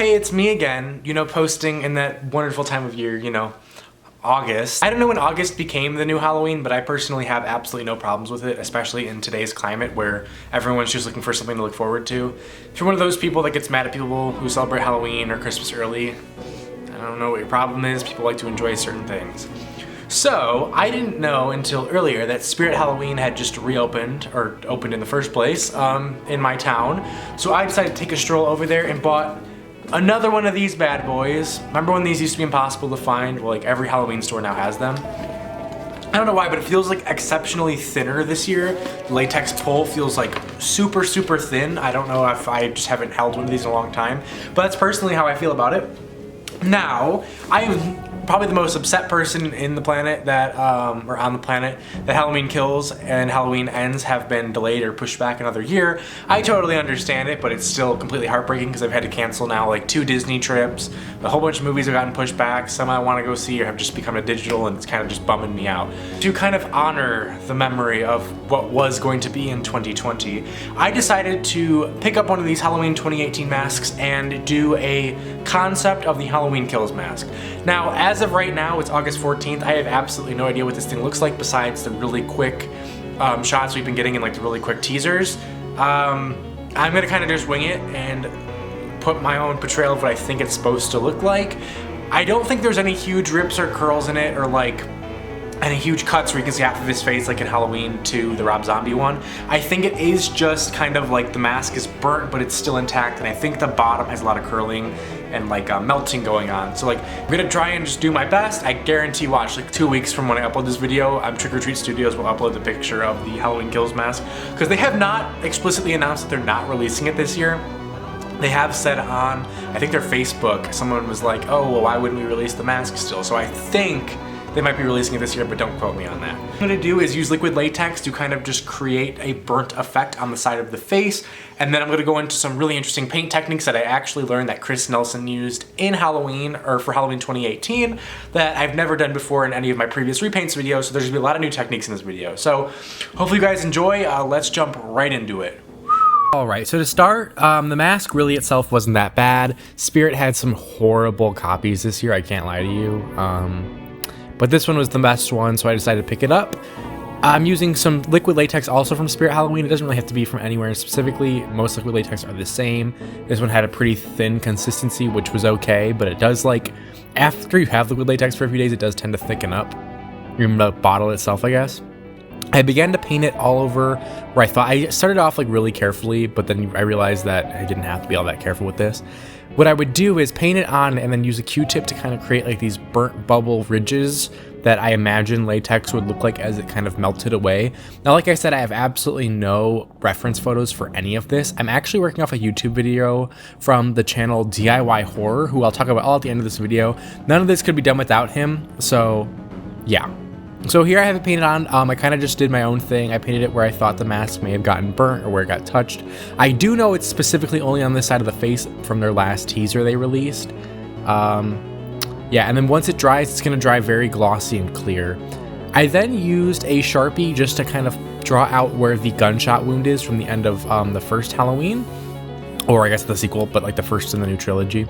hey, it's me again, you know, posting in that wonderful time of year, you know, August. I don't know when August became the new Halloween, but I personally have absolutely no problems with it, especially in today's climate where everyone's just looking for something to look forward to. If you're one of those people that gets mad at people who celebrate Halloween or Christmas early, I don't know what your problem is. People like to enjoy certain things. So, I didn't know until earlier that Spirit Halloween had just reopened, or opened in the first place, in my town. So I decided to take a stroll over there and bought another one of these bad boys. Remember when these used to be impossible to find? Well, like every Halloween store now has them. I don't know why, but it feels like exceptionally thinner this year. The latex pole feels like super, super thin. I don't know if I just haven't held one of these in a long time, but that's personally how I feel about it. Now, I'm probably the most upset person in the planet that, or on the planet, that Halloween Kills and Halloween Ends have been delayed or pushed back another year. I totally understand it, but it's still completely heartbreaking because I've had to cancel now like 2 Disney trips. A whole bunch of movies have gotten pushed back. Some I want to go see or have just become a digital, and it's kind of just bumming me out. To kind of honor the memory of what was going to be in 2020, I decided to pick up one of these Halloween 2018 masks and do a concept of the Halloween Kills mask. Now, as of right now, it's August 14th. I have absolutely no idea what this thing looks like besides the really quick shots we've been getting in like the really quick teasers. I'm gonna kind of just wing it and put my own portrayal of what I think it's supposed to look like. I don't think there's any huge rips or curls in it or like any huge cuts where you can see half of his face like in Halloween 2, the Rob Zombie one. I think it is just kind of like the mask is burnt, but it's still intact, and I think the bottom has a lot of curling and like melting going on. So like, I'm gonna try and just do my best. I guarantee watch like 2 weeks from when I upload this video, Trick or Treat Studios will upload the picture of the Halloween Kills mask, because they have not explicitly announced that they're not releasing it this year. They have said on, I think their Facebook, someone was like, oh, well, why wouldn't we release the mask still? So I think they might be releasing it this year, but don't quote me on that. What I'm gonna do is use liquid latex to kind of just create a burnt effect on the side of the face, and then I'm gonna go into some really interesting paint techniques that I actually learned that Chris Nelson used in Halloween, or for Halloween 2018, that I've never done before in any of my previous repaints videos, so there's gonna be a lot of new techniques in this video. So hopefully you guys enjoy. Let's jump right into it. Alright, so to start, the mask really itself wasn't that bad. Spirit had some horrible copies this year, I can't lie to you. But this one was the best one, so I decided to pick it up. I'm using some liquid latex also from Spirit Halloween. It doesn't really have to be from anywhere specifically. Most liquid latex are the same. This one had a pretty thin consistency, which was okay, but it does, like, after you have liquid latex for a few days, it does tend to thicken up. Even the bottle itself, I guess. I began to paint it all over where I started off like really carefully, but then I realized that I didn't have to be all that careful with this. What I would do is paint it on and then use a Q-tip to kind of create like these burnt bubble ridges that I imagine latex would look like as it kind of melted away. Now, like I said, I have absolutely no reference photos for any of this. I'm actually working off a YouTube video from the channel DIY Horror, who I'll talk about all at the end of this video. None of this could be done without him, so yeah. So here I have it painted on. I kind of just did my own thing. I painted it where I thought the mask may have gotten burnt or where it got touched. I do know it's specifically only on this side of the face from their last teaser they released. Yeah, and then once it dries, it's going to dry very glossy and clear. I then used a Sharpie just to kind of draw out where the gunshot wound is from the end of the first Halloween. Or I guess the sequel, but like the first in the new trilogy.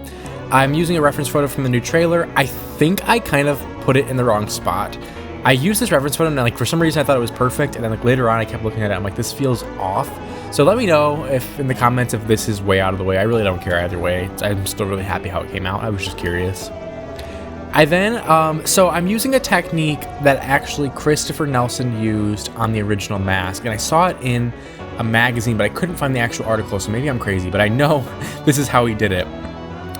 I'm using a reference photo from the new trailer. I think I kind of put it in the wrong spot. I used this reference photo and like for some reason I thought it was perfect, and then like later on I kept looking at it, I'm like, this feels off. So let me know if in the comments if this is way out of the way. I really don't care either way. I'm still really happy how it came out. I was just curious. I then, so I'm using a technique that actually Christopher Nelson used on the original mask, and I saw it in a magazine, but I couldn't find the actual article, so maybe I'm crazy, but I know this is how he did it.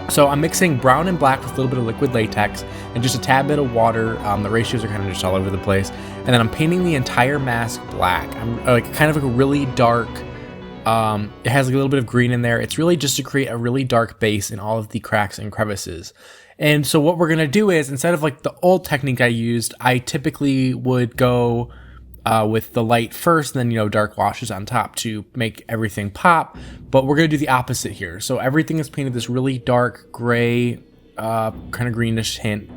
So I'm mixing brown and black with a little bit of liquid latex and just a tad bit of water. The ratios are kind of just all over the place. And then I'm painting the entire mask black. I'm like kind of like a really dark, it has like a little bit of green in there. It's really just to create a really dark base in all of the cracks and crevices. And so what we're going to do is, instead of like the old technique I used, I typically would go with the light first, and then, you know, dark washes on top to make everything pop. But we're going to do the opposite here. So everything is painted this really dark gray, kind of greenish hint.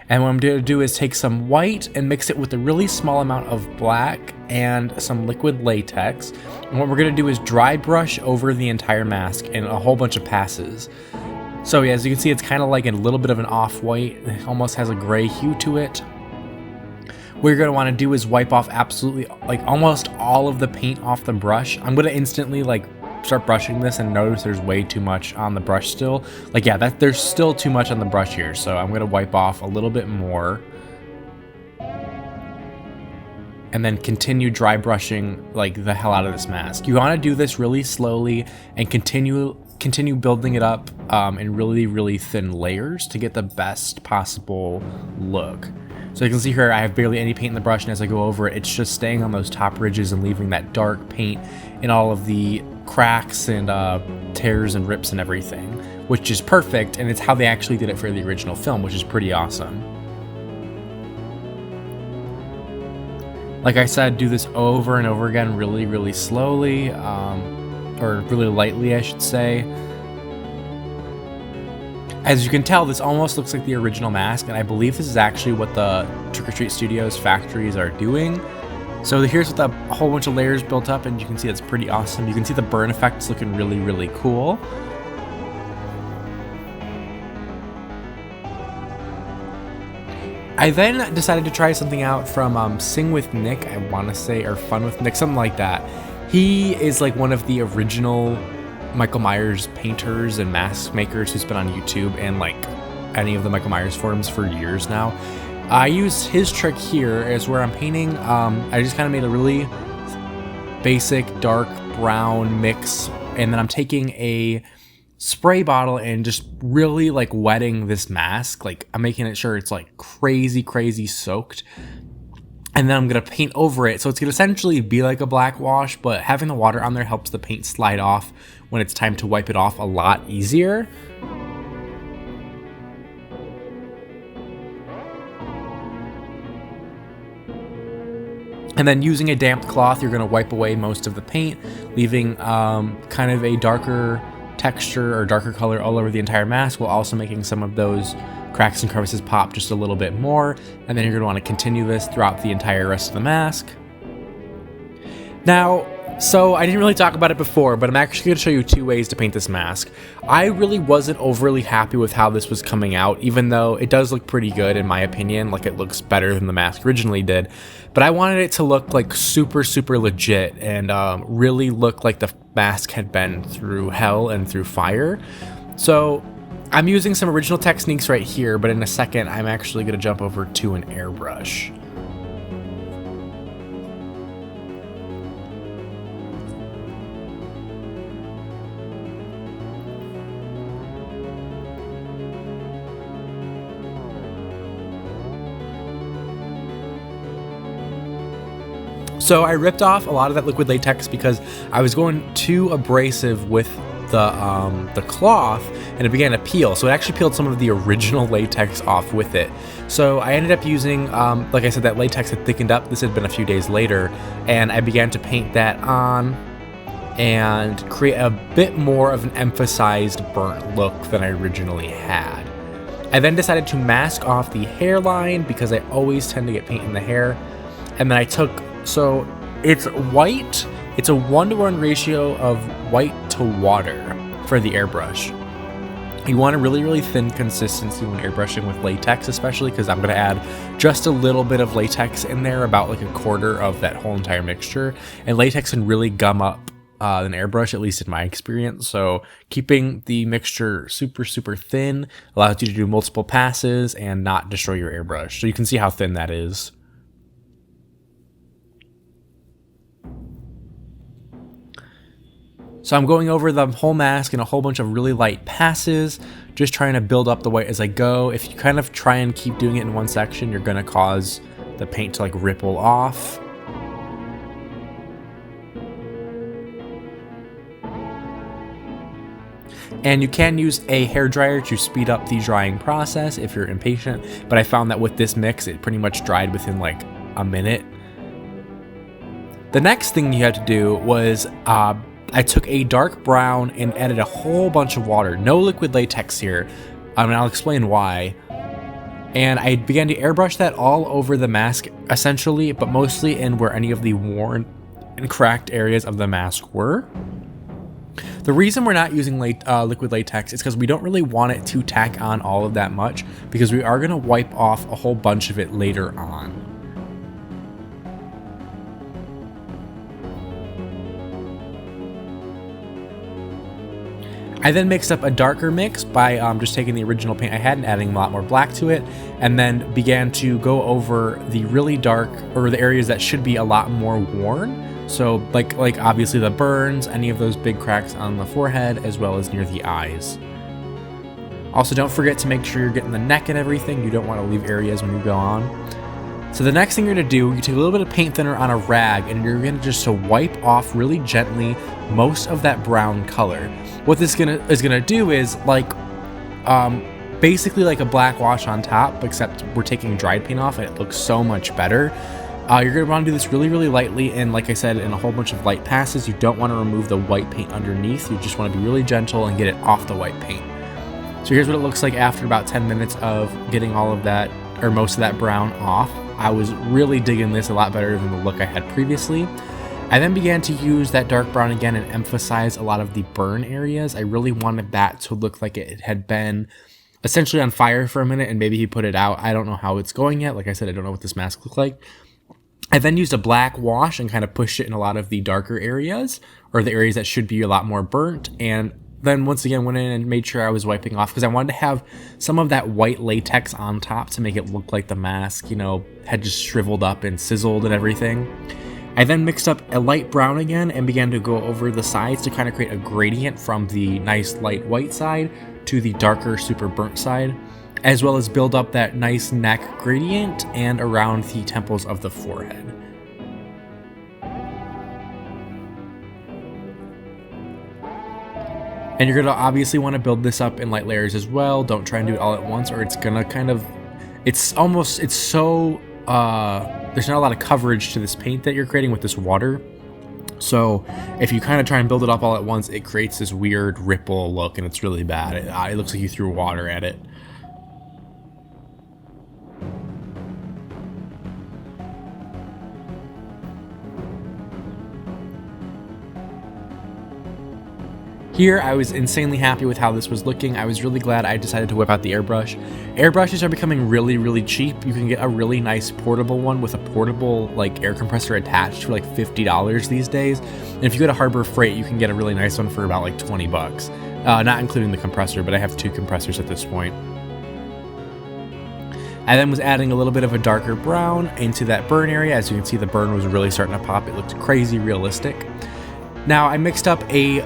And what I'm going to do is take some white and mix it with a really small amount of black and some liquid latex. And what we're going to do is dry brush over the entire mask in a whole bunch of passes. So yeah, as you can see, it's kind of like a little bit of an off-white. It almost has a gray hue to it. What you're going to want to do is wipe off absolutely, like, almost all of the paint off the brush. I'm going to instantly, like, start brushing this and notice there's way too much on the brush still. Like, yeah, there's still too much on the brush here, so I'm going to wipe off a little bit more. And then continue dry brushing, like, the hell out of this mask. You want to do this really slowly and continue building it up in really, really thin layers to get the best possible look. So you can see here I have barely any paint in the brush, and as I go over it, it's just staying on those top ridges and leaving that dark paint in all of the cracks and tears and rips and everything, which is perfect, and it's how they actually did it for the original film, which is pretty awesome. Like I said, do this over and over again really, really slowly, or really lightly, I should say. As you can tell, this almost looks like the original mask, and I believe this is actually what the Trick or Treat Studios factories are doing. So here's with a whole bunch of layers built up, and you can see it's pretty awesome. You can see the burn effects looking really, really cool. I then decided to try something out from Sing with Nick, I want to say, or Fun with Nick, something like that. He is like one of the original Michael Myers painters and mask makers who's been on YouTube and like any of the Michael Myers forums for years now. I use his trick here as where I'm painting. I just kind of made a really basic dark brown mix, and then I'm taking a spray bottle and just really like wetting this mask. Like I'm making sure it's like crazy soaked, and then I'm gonna paint over it. So it's gonna essentially be like a black wash, but having the water on there helps the paint slide off when it's time to wipe it off a lot easier. And then using a damp cloth, you're gonna wipe away most of the paint, leaving kind of a darker texture or darker color all over the entire mask, while also making some of those cracks and crevices pop just a little bit more. And then you're going to want to continue this throughout the entire rest of the mask. Now, so I didn't really talk about it before, but I'm actually going to show you 2 ways to paint this mask. I really wasn't overly happy with how this was coming out, even though it does look pretty good in my opinion. Like it looks better than the mask originally did, but I wanted it to look like super legit and really look like the mask had been through hell and through fire. So I'm using some original techniques right here, but in a second I'm actually going to jump over to an airbrush. So I ripped off a lot of that liquid latex because I was going too abrasive with the cloth, and it began to peel. So it actually peeled some of the original latex off with it. So I ended up using, like I said, that latex had thickened up. This had been a few days later, and I began to paint that on and create a bit more of an emphasized burnt look than I originally had. I then decided to mask off the hairline because I always tend to get paint in the hair. And then I took, so it's white, it's a 1-to-1 ratio of white to water for the airbrush. You want a really thin consistency when airbrushing with latex, especially because I'm going to add just a little bit of latex in there, about like a quarter of that whole entire mixture. And latex can really gum up an airbrush, at least in my experience. So keeping the mixture super thin allows you to do multiple passes and not destroy your airbrush. So you can see how thin that is. So I'm going over the whole mask in a whole bunch of really light passes, just trying to build up the white as I go. If you kind of try and keep doing it in one section, you're going to cause the paint to like ripple off. And you can use a hairdryer to speed up the drying process if you're impatient, but I found that with this mix, it pretty much dried within like a minute. The next thing you had to do was I took a dark brown and added a whole bunch of water. No liquid latex here, and I'll explain why. And I began to airbrush that all over the mask, essentially, but mostly in where any of the worn and cracked areas of the mask were. The reason we're not using liquid latex is because we don't really want it to tack on all of that much, because we are going to wipe off a whole bunch of it later on. I then mixed up a darker mix by just taking the original paint I had and adding a lot more black to it, and then began to go over the really dark, or the areas that should be a lot more worn. So like obviously the burns, any of those big cracks on the forehead, as well as near the eyes. Also, don't forget to make sure you're getting the neck and everything. You don't want to leave areas when you go on. So the next thing you're going to do, you take a little bit of paint thinner on a rag, and you're going to just wipe off really gently most of that brown color. What this is gonna do is basically like a black wash on top, except we're taking dried paint off and it looks so much better. You're gonna want to do this really, really lightly, and like I said, in a whole bunch of light passes. You don't want to remove the white paint underneath. You just want to be really gentle and get it off the white paint. So here's what it looks like after about 10 minutes of getting all of that, or most of that brown off. I was really digging this a lot better than the look I had previously. I then began to use that dark brown again and emphasize a lot of the burn areas. I really wanted that to look like it had been essentially on fire for a minute, and maybe he put it out. I don't know how it's going yet. Like I said, I don't know what this mask looks like. I then used a black wash and kind of pushed it in a lot of the darker areas, or the areas that should be a lot more burnt. And then once again went in and made sure I was wiping off, because I wanted to have some of that white latex on top to make it look like the mask, had just shriveled up and sizzled and everything. I then mixed up a light brown again and began to go over the sides to kind of create a gradient from the nice light white side to the darker super burnt side, as well as build up that nice neck gradient and around the temples of the forehead. And you're gonna obviously want to build this up in light layers as well. Don't try and do it all at once, or it's gonna there's not a lot of coverage to this paint that you're creating with this water. So if you kind of try and build it up all at once, it creates this weird ripple look, and it's really bad. It looks like you threw water at it. Here, I was insanely happy with how this was looking. I was really glad I decided to whip out the airbrush. Airbrushes are becoming really, really cheap. You can get a really nice portable one with a portable air compressor attached for $50 these days. And if you go to Harbor Freight, you can get a really nice one for about $20. Not including the compressor, but I have 2 compressors at this point. I then was adding a little bit of a darker brown into that burn area. As you can see, the burn was really starting to pop. It looked crazy realistic. Now I mixed up a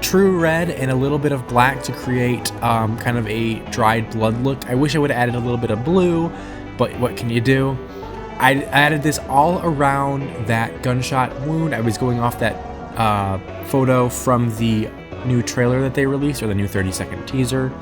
true red and a little bit of black to create kind of a dried blood look. I wish I would have added a little bit of blue, but what can you do? I added this all around that gunshot wound. I was going off that photo from the new trailer that they released, or the new 30-second teaser.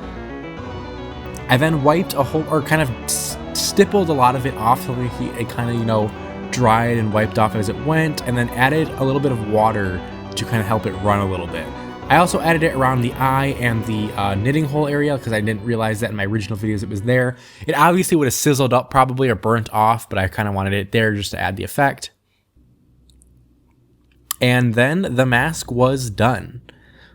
I then wiped kind of stippled a lot of it off so it kind of, dried and wiped off as it went, and then added a little bit of water to kind of help it run a little bit. I also added it around the eye and the knitting hole area, because I didn't realize that in my original videos it was there. It obviously would have sizzled up probably, or burnt off, but I kind of wanted it there just to add the effect. And then the mask was done.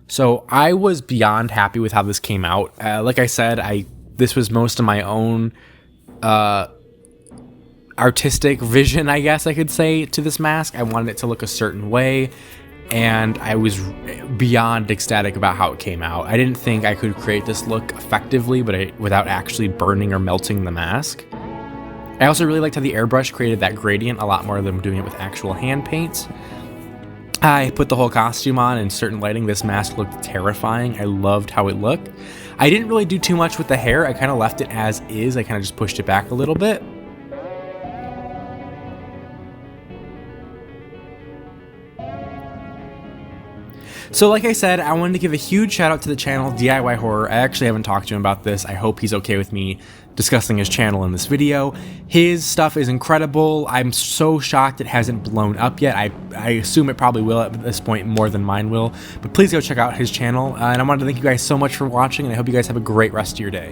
So I was beyond happy with how this came out. Like I said, this was most of my own artistic vision, I guess I could say, to this mask. I wanted it to look a certain way, and I was beyond ecstatic about how it came out. I didn't think I could create this look effectively, without actually burning or melting the mask. I also really liked how the airbrush created that gradient a lot more than doing it with actual hand paints. I put the whole costume on in certain lighting. This mask looked terrifying. I loved how it looked. I didn't really do too much with the hair. I kind of left it as is. I kind of just pushed it back a little bit. So like I said, I wanted to give a huge shout out to the channel DIY Horror. I actually haven't talked to him about this. I hope he's okay with me discussing his channel in this video. His stuff is incredible. I'm so shocked it hasn't blown up yet. I assume it probably will at this point, more than mine will. But please go check out his channel. And I wanted to thank you guys so much for watching, and I hope you guys have a great rest of your day.